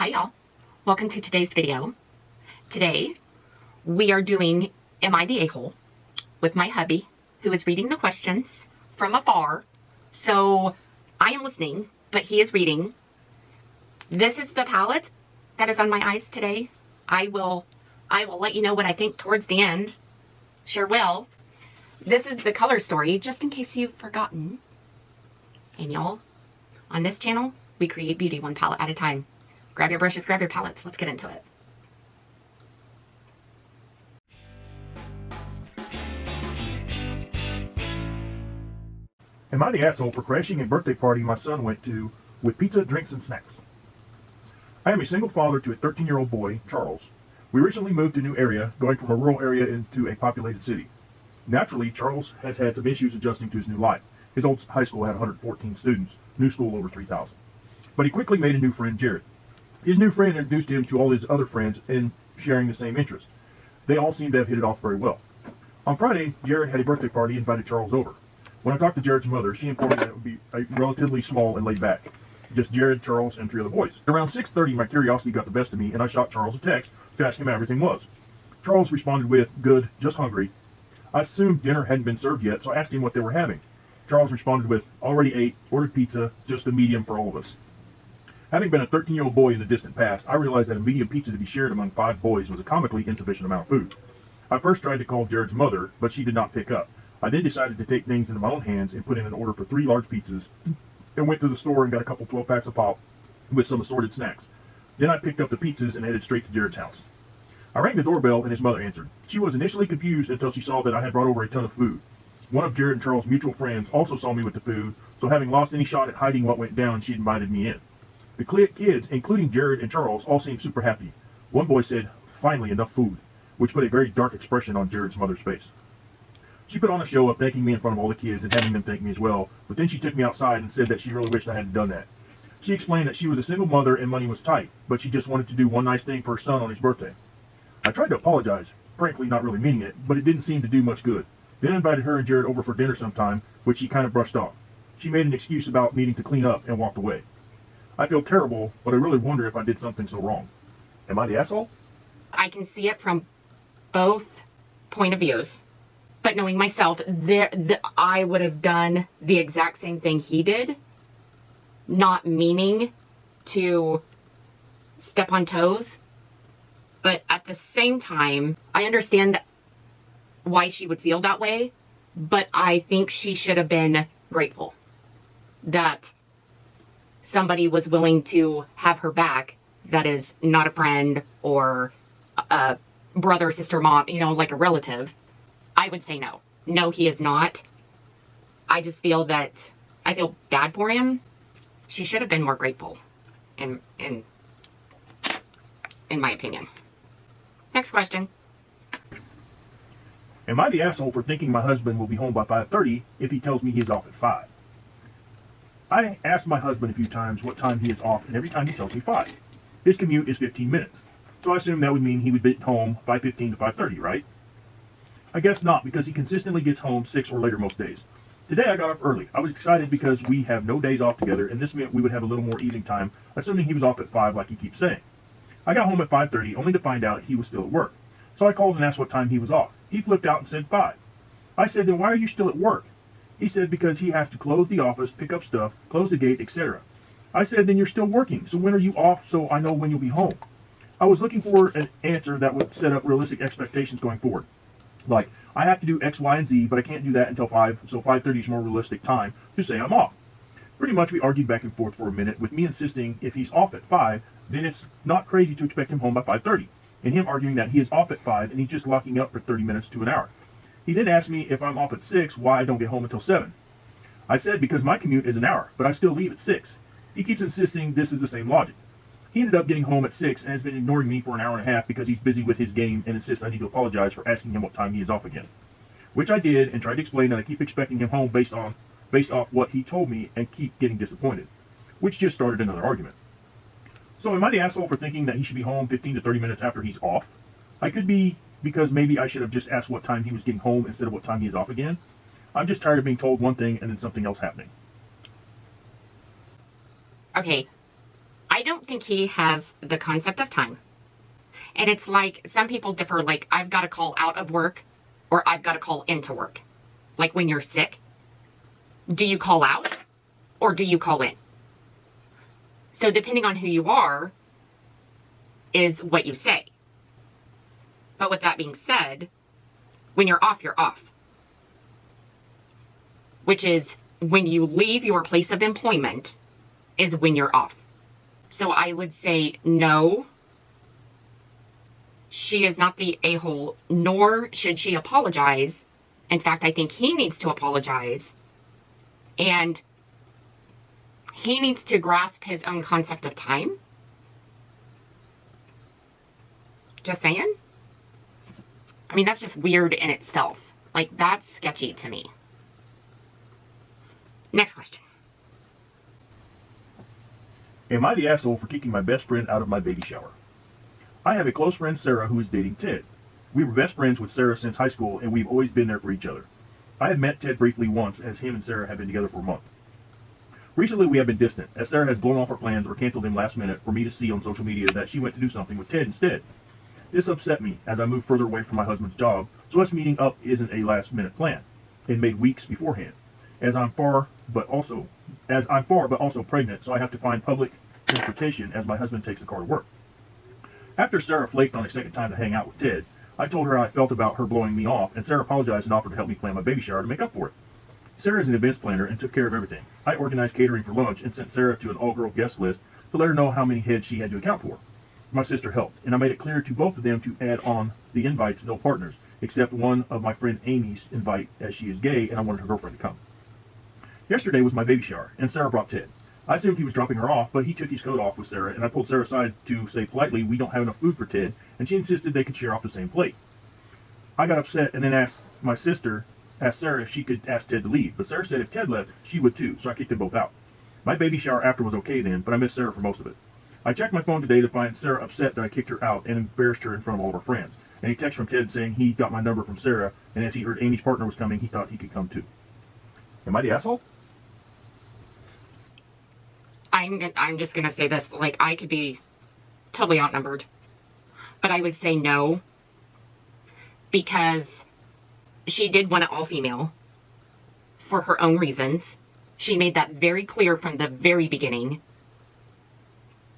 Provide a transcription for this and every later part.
Hi y'all, welcome to today's video. Today we are doing Am I the A-hole with my hubby, who is reading the questions from afar. So I am listening, but he is reading. This is the palette that is on my eyes today. I will let you know what I think towards the end. Sure will. This is the color story, just in case you've forgotten. And y'all, on this channel, we create beauty one palette at a time. Grab your brushes, grab your palettes. Let's get into it. Am I the asshole for crashing a birthday party my son went to with pizza, drinks, and snacks? I am a single father to a 13-year-old boy, Charles. We recently moved to a new area, going from a rural area into a populated city. Naturally, Charles has had some issues adjusting to his new life. His old high school had 114 students, new school over 3,000. But he quickly made a new friend, Jared. His new friend introduced him to all his other friends in sharing the same interests. They all seemed to have hit it off very well. On Friday, Jared had a birthday party and invited Charles over. When I talked to Jared's mother, she informed me that it would be relatively small and laid back. Just Jared, Charles, and 3 other boys. Around 6:30, my curiosity got the best of me, and I shot Charles a text to ask him how everything was. Charles responded with, "Good, just hungry." I assumed dinner hadn't been served yet, so I asked him what they were having. Charles responded with, "Already ate, ordered pizza, just a medium for all of us." Having been a 13-year-old boy in the distant past, I realized that a medium pizza to be shared among 5 boys was a comically insufficient amount of food. I first tried to call Jared's mother, but she did not pick up. I then decided to take things into my own hands and put in an order for 3 large pizzas, and went to the store and got a couple 12-packs of pop with some assorted snacks. Then I picked up the pizzas and headed straight to Jared's house. I rang the doorbell and his mother answered. She was initially confused until she saw that I had brought over a ton of food. One of Jared and Charles' mutual friends also saw me with the food, so having lost any shot at hiding what went down, she invited me in. The kids, including Jared and Charles, all seemed super happy. One boy said, "Finally enough food," which put a very dark expression on Jared's mother's face. She put on a show of thanking me in front of all the kids and having them thank me as well, but then she took me outside and said that she really wished I hadn't done that. She explained that she was a single mother and money was tight, but she just wanted to do one nice thing for her son on his birthday. I tried to apologize, frankly not really meaning it, but it didn't seem to do much good. Then I invited her and Jared over for dinner sometime, which she kind of brushed off. She made an excuse about needing to clean up and walked away. I feel terrible, but I really wonder if I did something so wrong. Am I the asshole? I can see it from both point of views. But knowing myself, I would have done the exact same thing he did. Not meaning to step on toes. But at the same time, I understand why she would feel that way. But I think she should have been grateful that somebody was willing to have her back that is not a friend or a brother, sister, mom, like a relative. I would say no. No, he is not. I just feel that I feel bad for him. She should have been more grateful, in my opinion. Next question. Am I the asshole for thinking my husband will be home by 5:30 if he tells me he is off at 5? I asked my husband a few times what time he is off, and every time he tells me 5. His commute is 15 minutes, so I assume that would mean he would be home 5:15 to 5:30, right? I guess not, because he consistently gets home 6 or later most days. Today I got up early. I was excited because we have no days off together, and this meant we would have a little more evening time, assuming he was off at 5 like he keeps saying. I got home at 5:30, only to find out he was still at work. So I called and asked what time he was off. He flipped out and said 5. I said, "Then why are you still at work?" He said, "Because he has to close the office, pick up stuff, close the gate, etc." I said, "Then you're still working, so when are you off so I know when you'll be home?" I was looking for an answer that would set up realistic expectations going forward. Like, I have to do X, Y, and Z, but I can't do that until 5, so 5:30 is more realistic time to say I'm off. Pretty much we argued back and forth for a minute, with me insisting if he's off at 5, then it's not crazy to expect him home by 5:30, and him arguing that he is off at 5 and he's just locking up for 30 minutes to an hour. He then asked me if I'm off at 6, why I don't get home until 7. I said because my commute is an hour, but I still leave at 6. He keeps insisting this is the same logic. He ended up getting home at 6 and has been ignoring me for an hour and a half because he's busy with his game and insists I need to apologize for asking him what time he is off again. Which I did and tried to explain that I keep expecting him home based off what he told me and keep getting disappointed. Which just started another argument. So am I the asshole for thinking that he should be home 15 to 30 minutes after he's off? I could be, because maybe I should have just asked what time he was getting home instead of what time he is off again. I'm just tired of being told one thing and then something else happening. Okay, I don't don't think he has the concept of time. And it's like, some people differ, like, I've got to call out of work or I've got to call into work. Like when you're sick, do you call out or do you call in? So depending on who you are is what you say. But with that being said, when you're off, you're off. Which is when you leave your place of employment is when you're off. So I would say no. She is not the a-hole, nor should she apologize. In fact, I think he needs to apologize. And he needs to grasp his own concept of time. Just saying. I mean, that's just weird in itself. Like, that's sketchy to me. Next question. Am I the asshole for kicking my best friend out of my baby shower? I have a close friend, Sarah, who is dating Ted. We were best friends with Sarah since high school, and we've always been there for each other. I had met Ted briefly once, as him and Sarah have been together for a month. Recently, we have been distant, as Sarah has blown off our plans or canceled them last minute for me to see on social media that she went to do something with Ted instead. This upset me as I moved further away from my husband's job, so us meeting up isn't a last-minute plan, and made weeks beforehand. As I'm far but also pregnant, so I have to find public transportation as my husband takes the car to work. After Sarah flaked on a second time to hang out with Ted, I told her how I felt about her blowing me off, and Sarah apologized and offered to help me plan my baby shower to make up for it. Sarah is an events planner and took care of everything. I organized catering for lunch and sent Sarah to an all-girl guest list to let her know how many heads she had to account for. My sister helped, and I made it clear to both of them to add on the invites no partners, except one of my friend Amy's invite, as she is gay and I wanted her girlfriend to come. Yesterday was my baby shower, and Sarah brought Ted. I assumed he was dropping her off, but he took his coat off with Sarah, and I pulled Sarah aside to say politely we don't have enough food for Ted, and she insisted they could share off the same plate. I got upset and then asked Sarah if she could ask Ted to leave, but Sarah said if Ted left, she would too, so I kicked them both out. My baby shower after was okay then, but I missed Sarah for most of it. I checked my phone today to find Sarah upset that I kicked her out and embarrassed her in front of all of her friends, and a text from Ted saying he got my number from Sarah, and as he heard Amy's partner was coming, he thought he could come too. Am I the asshole? I'm just going to say this, like, I could be totally outnumbered, but I would say no, because she did want it all female for her own reasons. She made that very clear from the very beginning.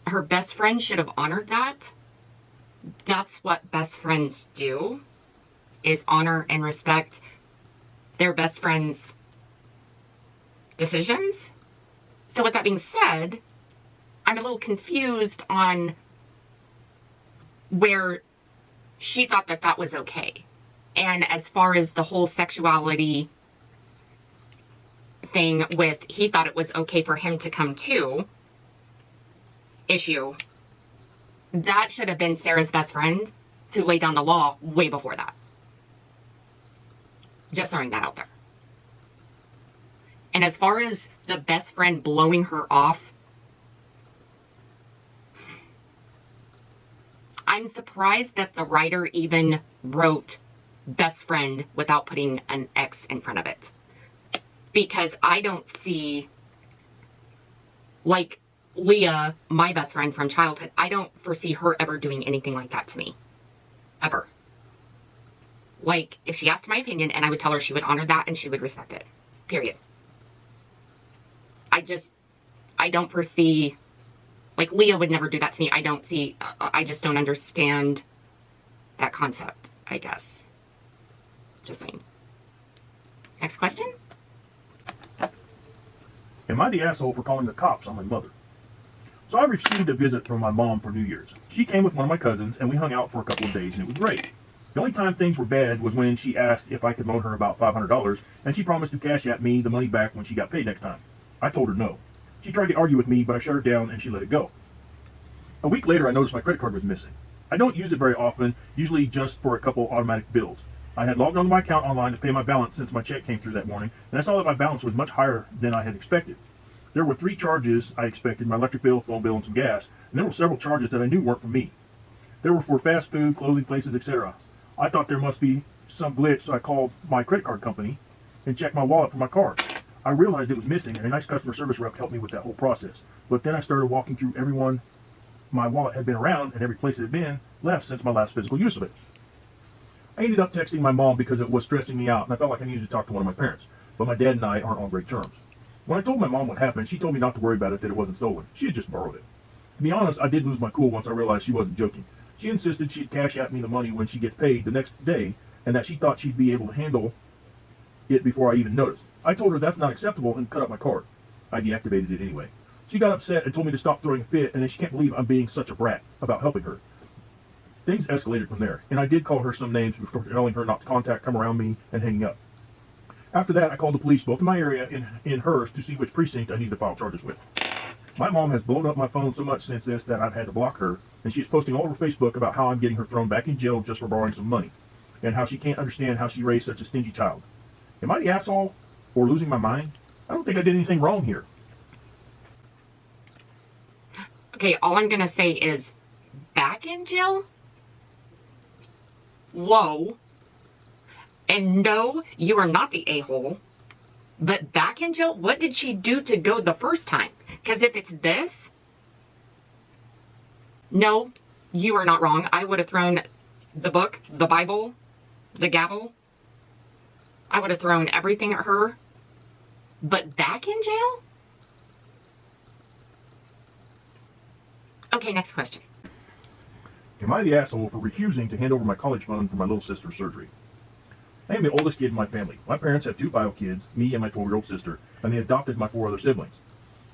Her best friend should have honored that. That's what best friends do, is honor and respect their best friend's decisions. So with that being said, I'm a little confused on where she thought that that was okay. And as far as the whole sexuality thing with he thought it was okay for him to come too issue, that should have been Sarah's best friend to lay down the law way before that. Just throwing that out there. And as far as the best friend blowing her off, I'm surprised that the writer even wrote best friend without putting an X in front of it. Because I don't see, like Leah, my best friend from childhood, I don't foresee her ever doing anything like that to me. Ever. Like, if she asked my opinion and I would tell her, she would honor that and she would respect it. Period. I don't foresee, like Leah would never do that to me. I just don't understand that concept, I guess. Just saying. Next question. Am I the asshole for calling the cops on my mother? So I received a visit from my mom for New Year's. She came with one of my cousins and we hung out for a couple of days and it was great. The only time things were bad was when she asked if I could loan her about $500 and she promised to cash at me the money back when she got paid next time. I told her no. She tried to argue with me, but I shut her down and she let it go. A week later, I noticed my credit card was missing. I don't use it very often, usually just for a couple automatic bills. I had logged onto my account online to pay my balance since my check came through that morning, and I saw that my balance was much higher than I had expected. There were 3 charges I expected: my electric bill, phone bill, and some gas, and there were several charges that I knew weren't for me. They were for fast food, clothing places, etc. I thought there must be some glitch, so I called my credit card company and checked my wallet for my card. I realized it was missing, and a nice customer service rep helped me with that whole process. But then I started walking through everyone my wallet had been around and every place it had been left since my last physical use of it. I ended up texting my mom because it was stressing me out and I felt like I needed to talk to one of my parents, but my dad and I aren't on great terms. When I told my mom what happened, she told me not to worry about it, that it wasn't stolen. She had just borrowed it. To be honest, I did lose my cool once I realized she wasn't joking. She insisted she'd cash out me the money when she gets paid the next day, and that she thought she'd be able to handle it before I even noticed. I told her that's not acceptable and cut up my card. I deactivated it anyway. She got upset and told me to stop throwing a fit, and then she can't believe I'm being such a brat about helping her. Things escalated from there, and I did call her some names before telling her not to come around me and hanging up. After that, I called the police both in my area and in hers to see which precinct I need to file charges with. My mom has blown up my phone so much since this that I've had to block her, and she's posting all over Facebook about how I'm getting her thrown back in jail just for borrowing some money, and how she can't understand how she raised such a stingy child. Am I the asshole or losing my mind? I don't think I did anything wrong here. Okay, all I'm gonna say is, back in jail? Whoa. And no, you are not the a-hole. But back in jail? What did she do to go the first time? Because if it's this, no, you are not wrong. I would have thrown the book, the Bible, the gavel. I would have thrown everything at her. But back in jail? Okay, next question. Am I the asshole for refusing to hand over my college fund for my little sister's surgery? I am the oldest kid in my family. My parents have 2 bio kids, me and my 12-year-old sister, and they adopted my 4 other siblings.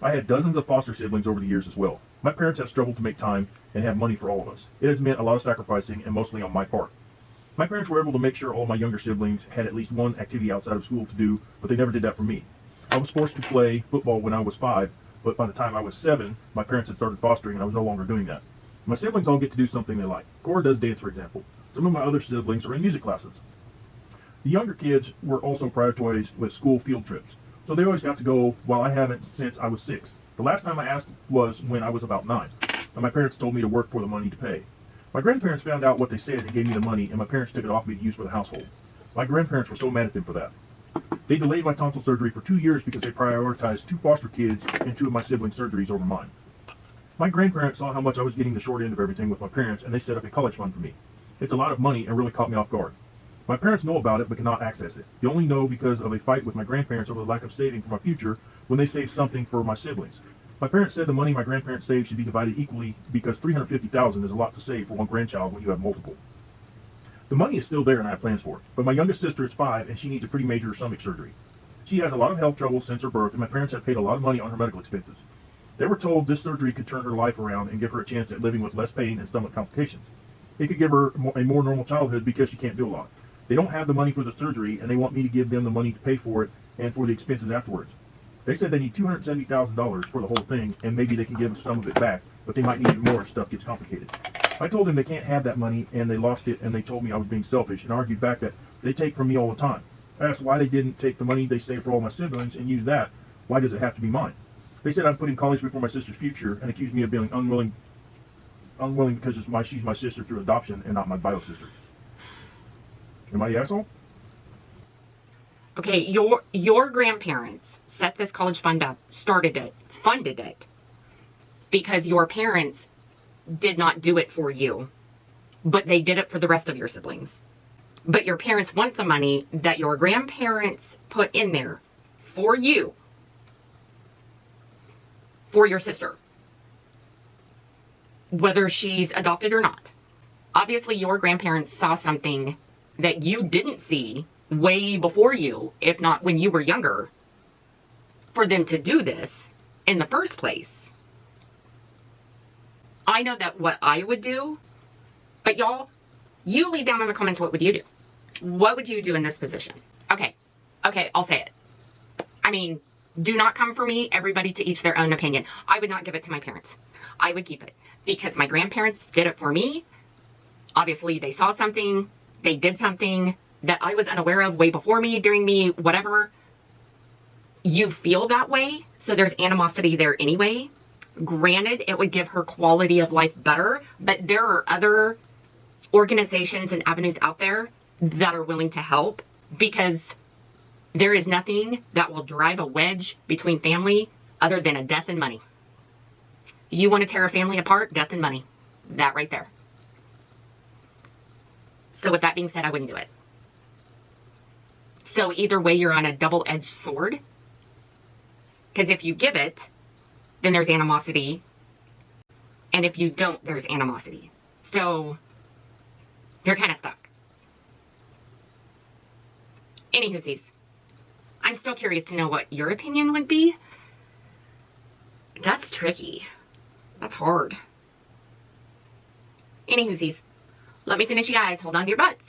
I had dozens of foster siblings over the years as well. My parents have struggled to make time and have money for all of us. It has meant a lot of sacrificing, and mostly on my part. My parents were able to make sure all my younger siblings had at least one activity outside of school to do, but they never did that for me. I was forced to play football when I was 5, but by the time I was 7, my parents had started fostering and I was no longer doing that. My siblings all get to do something they like. Cora does dance, for example. Some of my other siblings are in music classes. The younger kids were also prioritized with school field trips, so they always got to go, while I haven't since I was 6. The last time I asked was when I was about 9, and my parents told me to work for the money to pay. My grandparents found out what they said and gave me the money, and my parents took it off me to use for the household. My grandparents were so mad at them for that. They delayed my tonsil surgery for 2 years because they prioritized 2 foster kids and 2 of my siblings' surgeries over mine. My grandparents saw how much I was getting the short end of everything with my parents, and they set up a college fund for me. It's a lot of money and really caught me off guard. My parents know about it but cannot access it. They only know because of a fight with my grandparents over the lack of saving for my future when they saved something for my siblings. My parents said the money my grandparents saved should be divided equally because $350,000 is a lot to save for one grandchild when you have multiple. The money is still there and I have plans for it, but my youngest sister is 5 and she needs a pretty major stomach surgery. She has a lot of health trouble since her birth and my parents have paid a lot of money on her medical expenses. They were told this surgery could turn her life around and give her a chance at living with less pain and stomach complications. It could give her a more normal childhood because she can't do a lot. They don't have the money for the surgery and they want me to give them the money to pay for it and for the expenses afterwards. They said they need $270,000 for the whole thing and maybe they can give some of it back, but they might need it more if stuff gets complicated. I told them they can't have that money and they lost it and they told me I was being selfish and argued back that they take from me all the time. I asked why they didn't take the money they saved for all my siblings and use that. Why does it have to be mine? They said I'm putting college before my sister's future and accused me of being unwilling because she's my sister through adoption and not my bio sister. Am I the asshole? Okay, your grandparents set this college fund up, started it, funded it, because your parents did not do it for you, but they did it for the rest of your siblings. But your parents want the money that your grandparents put in there for you, for your sister, whether she's adopted or not. Obviously, your grandparents saw something that you didn't see way before you, if not when you were younger, for them to do this in the first place. I know that what I would do, but y'all, you leave down in the comments what would you do? What would you do in this position? Okay, I'll say it. I mean, do not come for me, everybody to each their own opinion. I would not give it to my parents. I would keep it because my grandparents did it for me. Obviously, they saw something, they did something that I was unaware of way before me, during me, whatever. You feel that way, so there's animosity there anyway. Granted, it would give her quality of life better, but there are other organizations and avenues out there that are willing to help because there is nothing that will drive a wedge between family other than a death and money. You want to tear a family apart? Death and money. That right there. So with that being said, I wouldn't do it. So either way, you're on a double-edged sword. Because if you give it, then there's animosity. And if you don't, there's animosity. So you're kind of stuck. Anywhoosies, I'm still curious to know what your opinion would be. That's tricky. That's hard. Anywhoosies, let me finish, you guys. Hold on to your butts.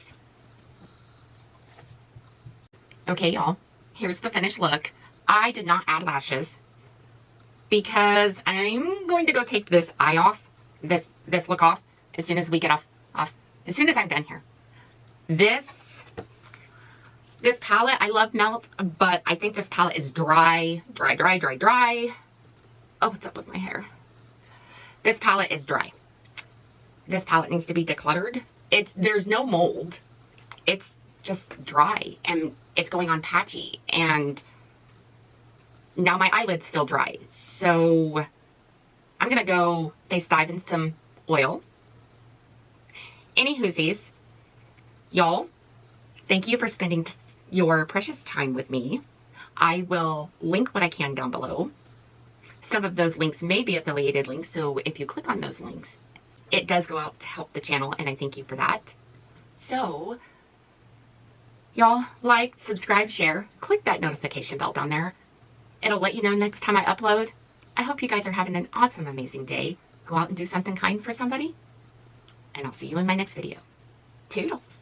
Okay, y'all. Here's the finished look. I did not add lashes because I'm going to go take this eye off, this look off, as soon as we get off, as soon as I'm done here. This palette, I love Melt, but I think this palette is dry. Oh, what's up with my hair? This palette is dry. This palette needs to be decluttered. There's no mold. It's just dry, and it's going on patchy, and now my eyelid's still dry. So I'm gonna go face dive in some oil. Anywhoosies, y'all, thank you for spending your precious time with me. I will link what I can down below. Some of those links may be affiliated links, so if you click on those links, it does go out to help the channel, and I thank you for that. So, y'all, like, subscribe, share, click that notification bell down there. It'll let you know next time I upload. I hope you guys are having an awesome, amazing day. Go out and do something kind for somebody, and I'll see you in my next video. Toodles.